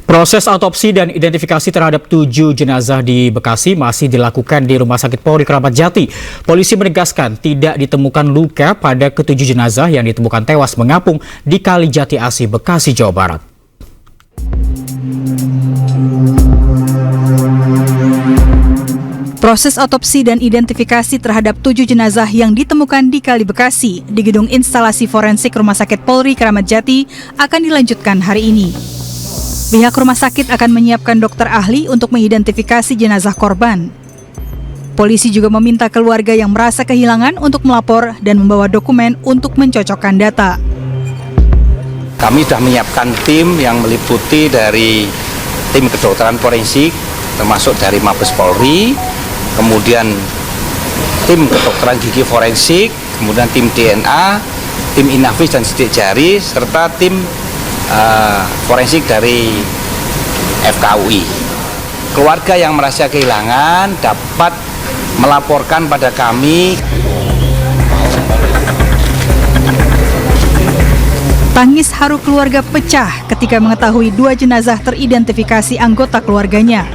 Proses autopsi dan identifikasi terhadap 7 jenazah di Bekasi masih dilakukan di Rumah Sakit Polri Kramat Jati. Polisi menegaskan tidak ditemukan luka pada ketujuh jenazah yang ditemukan tewas mengapung di Kali Jati Asi, Bekasi, Jawa Barat. Proses autopsi dan identifikasi terhadap 7 jenazah yang ditemukan di Kali Bekasi di Gedung Instalasi Forensik Rumah Sakit Polri Kramat Jati akan dilanjutkan hari ini. Pihak rumah sakit akan menyiapkan dokter ahli untuk mengidentifikasi jenazah korban. Polisi juga meminta keluarga yang merasa kehilangan untuk melapor dan membawa dokumen untuk mencocokkan data. Kami sudah menyiapkan tim yang meliputi dari tim kedokteran forensik, termasuk dari Mabes Polri, kemudian tim kedokteran gigi forensik, kemudian tim DNA, tim Inavis dan sidik jari, serta tim forensik dari FKUI. Keluarga yang merasa kehilangan dapat melaporkan pada kami. Tangis haru keluarga pecah ketika mengetahui 2 jenazah teridentifikasi anggota keluarganya.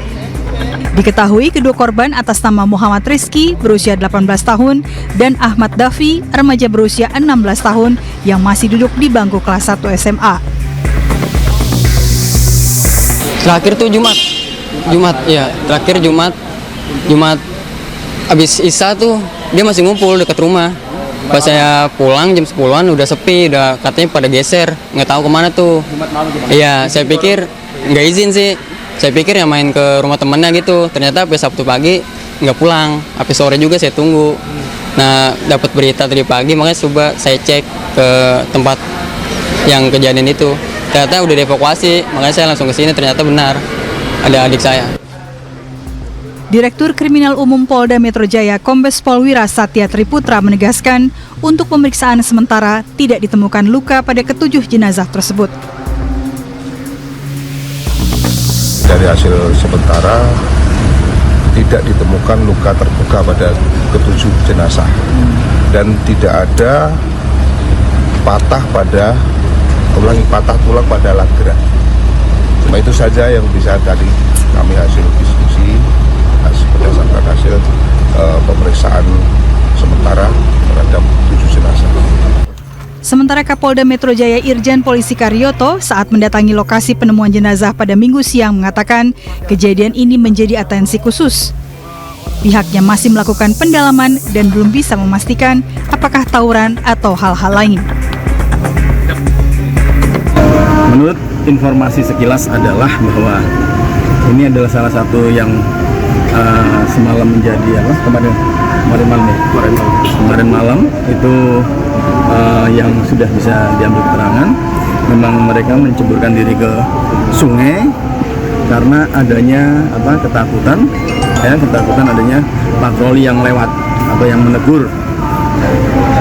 Diketahui kedua korban atas nama Muhammad Rizky berusia 18 tahun dan Ahmad Dafi remaja berusia 16 tahun yang masih duduk di bangku kelas 1 SMA. Terakhir tuh Jumat ya, terakhir Jumat abis Isya tuh dia masih ngumpul dekat rumah. Pas saya pulang jam 10-an udah sepi, udah katanya pada geser, nggak tahu kemana tuh. Iya, saya pikir nggak izin sih, saya pikir ya main ke rumah temennya gitu. Ternyata sampai Sabtu pagi nggak pulang, sampai sore juga saya tunggu. Nah, dapat berita tadi pagi, makanya coba saya cek ke tempat yang kejadian itu. Ternyata udah dievakuasi, makanya saya langsung ke sini. Ternyata benar ada adik saya. Direktur Kriminal Umum Polda Metro Jaya Kombes Pol Wira Satya Triputra menegaskan untuk pemeriksaan sementara tidak ditemukan luka pada ketujuh jenazah tersebut. Dari hasil sementara tidak ditemukan luka terbuka pada ketujuh jenazah dan tidak ada patah tulang pada alat gerak. Cuma itu saja yang bisa tadi kami hasil diskusi berdasarkan hasil pemeriksaan sementara terhadap 7 jenazah. Sementara Kapolda Metro Jaya Irjen Polisi Karyoto saat mendatangi lokasi penemuan jenazah pada Minggu siang mengatakan kejadian ini menjadi atensi khusus. Pihaknya masih melakukan pendalaman dan belum bisa memastikan apakah tawuran atau hal-hal lain. Menurut informasi sekilas adalah bahwa ini adalah salah satu yang semalam menjadi kemarin malam itu yang sudah bisa diambil keterangan. Memang mereka menceburkan diri ke sungai karena adanya ketakutan adanya patroli yang lewat atau yang menegur.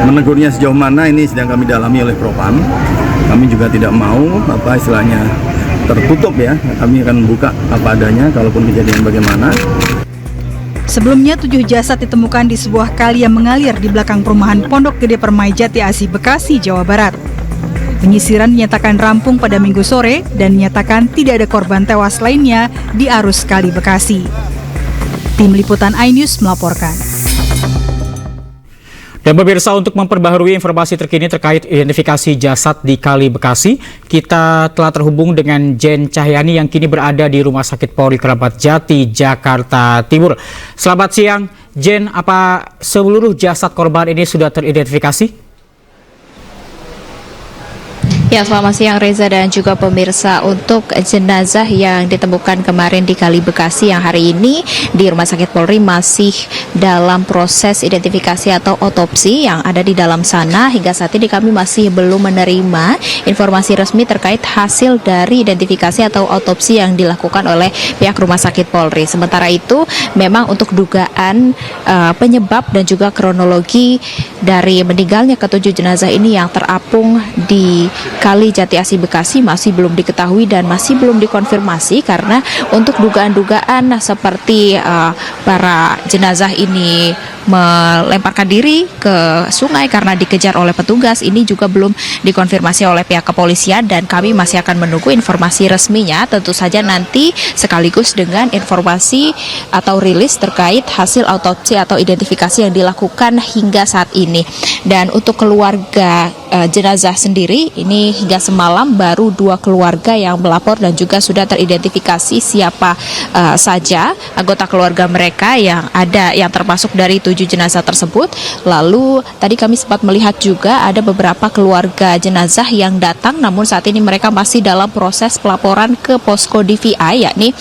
Menegurnya sejauh mana ini sedang kami dalami oleh Propam. Kami juga tidak mau istilahnya tertutup ya. Kami akan membuka apa adanya kalaupun kejadian bagaimana. Sebelumnya 7 jasad ditemukan di sebuah kali yang mengalir di belakang perumahan Pondok Gede Permai Jati Asi, Bekasi, Jawa Barat. Penyisiran dinyatakan rampung pada Minggu sore dan dinyatakan tidak ada korban tewas lainnya di arus Kali Bekasi. Tim Liputan iNews melaporkan. Dan pemirsa, untuk memperbaharui informasi terkini terkait identifikasi jasad di Kali Bekasi, kita telah terhubung dengan Jen Cahyani yang kini berada di Rumah Sakit Polri Kramat Jati, Jakarta Timur. Selamat siang, Jen. Apa seluruh jasad korban ini sudah teridentifikasi? Ya, selamat siang Reza dan juga pemirsa. Untuk jenazah yang ditemukan kemarin di Kali Bekasi yang hari ini di Rumah Sakit Polri masih dalam proses identifikasi atau otopsi yang ada di dalam sana. Hingga saat ini kami masih belum menerima informasi resmi terkait hasil dari identifikasi atau otopsi yang dilakukan oleh pihak Rumah Sakit Polri. Sementara itu memang untuk dugaan penyebab dan juga kronologi dari meninggalnya ketujuh jenazah ini yang terapung di Kali Jati Asih Bekasi masih belum diketahui dan masih belum dikonfirmasi, karena untuk dugaan-dugaan seperti para jenazah ini melemparkan diri ke sungai karena dikejar oleh petugas, ini juga belum dikonfirmasi oleh pihak kepolisian, dan kami masih akan menunggu informasi resminya tentu saja nanti, sekaligus dengan informasi atau rilis terkait hasil autopsi atau identifikasi yang dilakukan hingga saat ini. Dan untuk keluarga jenazah sendiri, ini hingga semalam baru 2 keluarga yang melapor dan juga sudah teridentifikasi siapa saja anggota keluarga mereka yang ada, yang termasuk dari 7 jenazah tersebut. Lalu tadi kami sempat melihat juga ada beberapa keluarga jenazah yang datang, namun saat ini mereka masih dalam proses pelaporan ke posko DVI, yakni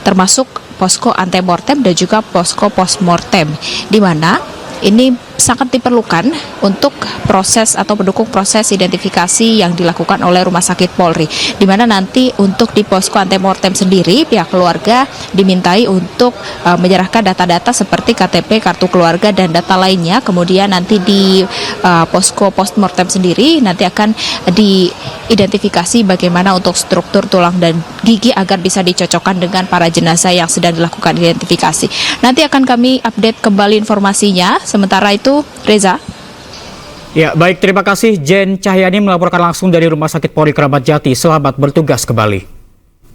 termasuk posko antemortem dan juga posko postmortem, di mana ini sangat diperlukan untuk proses atau mendukung proses identifikasi yang dilakukan oleh Rumah Sakit Polri, di mana nanti untuk di posko antemortem sendiri pihak keluarga dimintai untuk menyerahkan data-data seperti KTP, kartu keluarga, dan data lainnya. Kemudian nanti di posko postmortem sendiri nanti akan diidentifikasi bagaimana untuk struktur tulang dan gigi agar bisa dicocokkan dengan para jenazah yang sedang dilakukan identifikasi. Nanti akan kami update kembali informasinya. Sementara itu, Reza. Ya, baik, terima kasih Jen Cahyani melaporkan langsung dari Rumah Sakit Polri Kramat Jati. Selamat bertugas kembali.